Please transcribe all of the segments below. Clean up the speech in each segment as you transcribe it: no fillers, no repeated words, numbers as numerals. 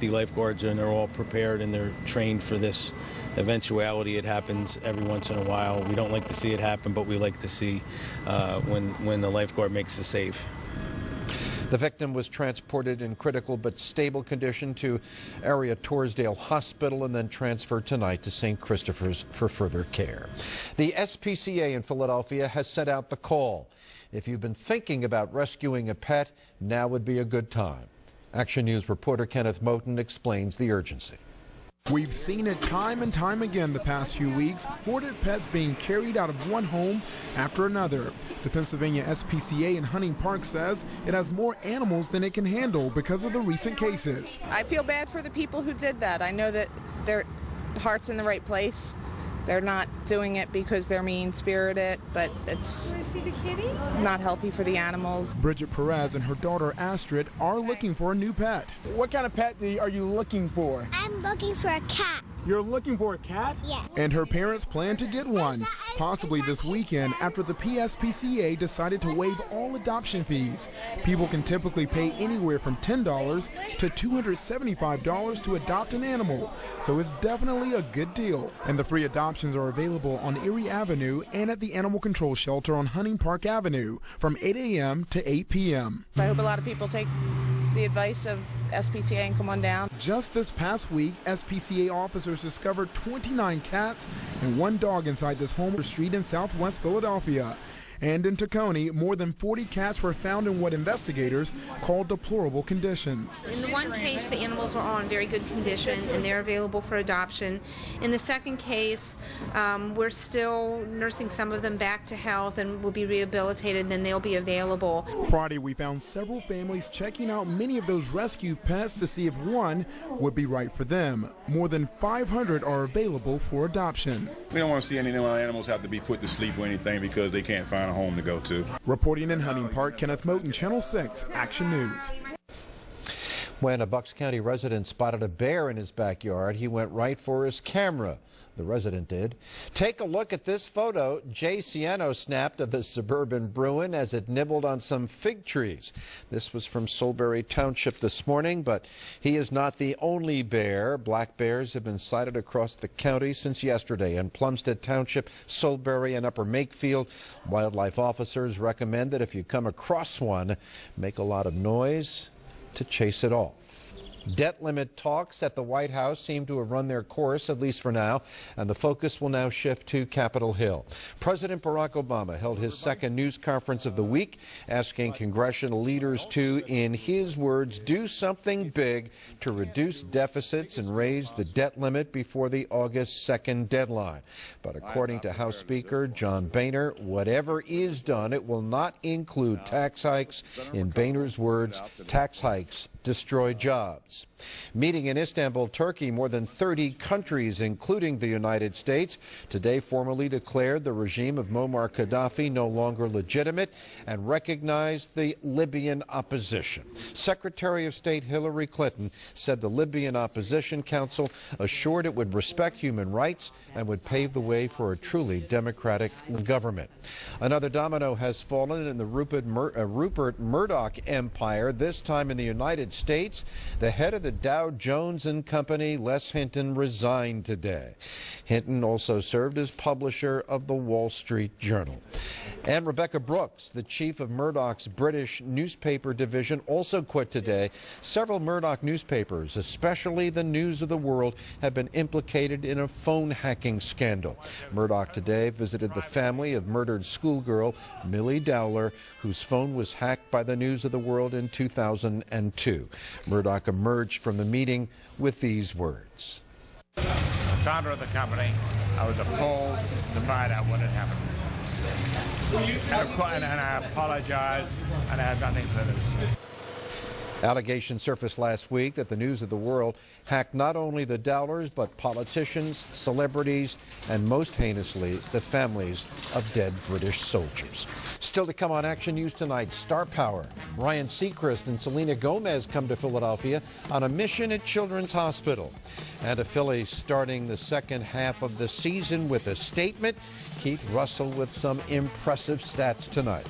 The lifeguards and they're all prepared and they're trained for this eventuality. It happens every once in a while. We don't like to see it happen, but we like to see when the lifeguard makes the save. The victim was transported in critical but stable condition to area Torresdale Hospital and then transferred tonight to St. Christopher's for further care. The SPCA in Philadelphia has sent out the call. If you've been thinking about rescuing a pet, now would be a good time. Action News reporter Kenneth Moten explains the urgency. We've seen it time and time again the past few weeks, hoarded pets being carried out of one home after another. The Pennsylvania SPCA in Hunting Park says it has more animals than it can handle because of the recent cases. I feel bad for the people who did that. I know that their heart's in the right place. They're not doing it because they're mean-spirited, but it's not healthy for the animals. Bridget Perez and her daughter Astrid are looking for a new pet. What kind of pet are you looking for? I'm looking for a cat. You're looking for a cat? Yeah. And her parents plan to get one, possibly this weekend after the PSPCA decided to waive all adoption fees. People can typically pay anywhere from $10 to $275 to adopt an animal, so it's definitely a good deal. And the free adoptions are available on Erie Avenue and at the Animal Control Shelter on Hunting Park Avenue from 8 a.m. to 8 p.m. So I hope a lot of people take the advice of SPCA and come on down. Just this past week, SPCA officers discovered 29 cats and 1 dog inside this home street in southwest Philadelphia. And in Tacony, more than 40 cats were found in what investigators call deplorable conditions. In the one case, the animals were all in very good condition and they're available for adoption. In the second case, we're still nursing some of them back to health and will be rehabilitated, and then they'll be available. Friday, we found several families checking out many of those rescue pets to see if one would be right for them. More than 500 are available for adoption. We don't want to see any of our animals have to be put to sleep or anything because they can't find a home to go to. Reporting in Hunting Park, Kenneth Moten, Channel 6, Action News. When a Bucks County resident spotted a bear in his backyard, he went right for his camera. The resident did. Take a look at this photo Jay Ciano snapped of the suburban Bruin as it nibbled on some fig trees. This was from Solebury Township this morning, but he is not the only bear. Black bears have been sighted across the county since yesterday in Plumstead Township, Solebury, and Upper Makefield. Wildlife officers recommend that if you come across one, make a lot of noise to chase it off. Debt limit talks at the White House seem to have run their course, at least for now, and the focus will now shift to Capitol Hill. President Barack Obama held his second news conference of the week, asking congressional leaders to, in his words, do something big to reduce deficits and raise the debt limit before the August 2nd deadline. But according to House Speaker John Boehner, whatever is done, it will not include tax hikes. In Boehner's words, tax hikes destroy jobs. Meeting in Istanbul, Turkey, more than 30 countries, including the United States, today formally declared the regime of Muammar Gaddafi no longer legitimate and recognized the Libyan opposition. Secretary of State Hillary Clinton said the Libyan Opposition Council assured it would respect human rights and would pave the way for a truly democratic government. Another domino has fallen in the Rupert Murdoch empire, this time in the United States. The head of the Dow Jones and Company, Les Hinton, resigned today. Hinton also served as publisher of the Wall Street Journal. And Rebecca Brooks, the chief of Murdoch's British newspaper division, also quit today. Several Murdoch newspapers, especially the News of the World, have been implicated in a phone hacking scandal. Murdoch today visited the family of murdered schoolgirl Millie Dowler, whose phone was hacked by the News of the World in 2002. Murdoch emerged from the meeting with these words. The founder of the company, I was appalled to find out what had happened. And I apologize, and I have nothing further to say. Allegations surfaced last week that the News of the World hacked not only the Dowlers, but politicians, celebrities, and most heinously, the families of dead British soldiers. Still to come on Action News tonight, Star Power. Ryan Seacrest and Selena Gomez come to Philadelphia on a mission at Children's Hospital. And a Philly starting the second half of the season with a statement. Keith Russell with some impressive stats tonight.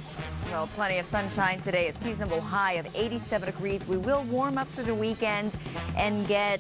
Well, plenty of sunshine today. A seasonable high of 87 degrees. We will warm up for the weekend and get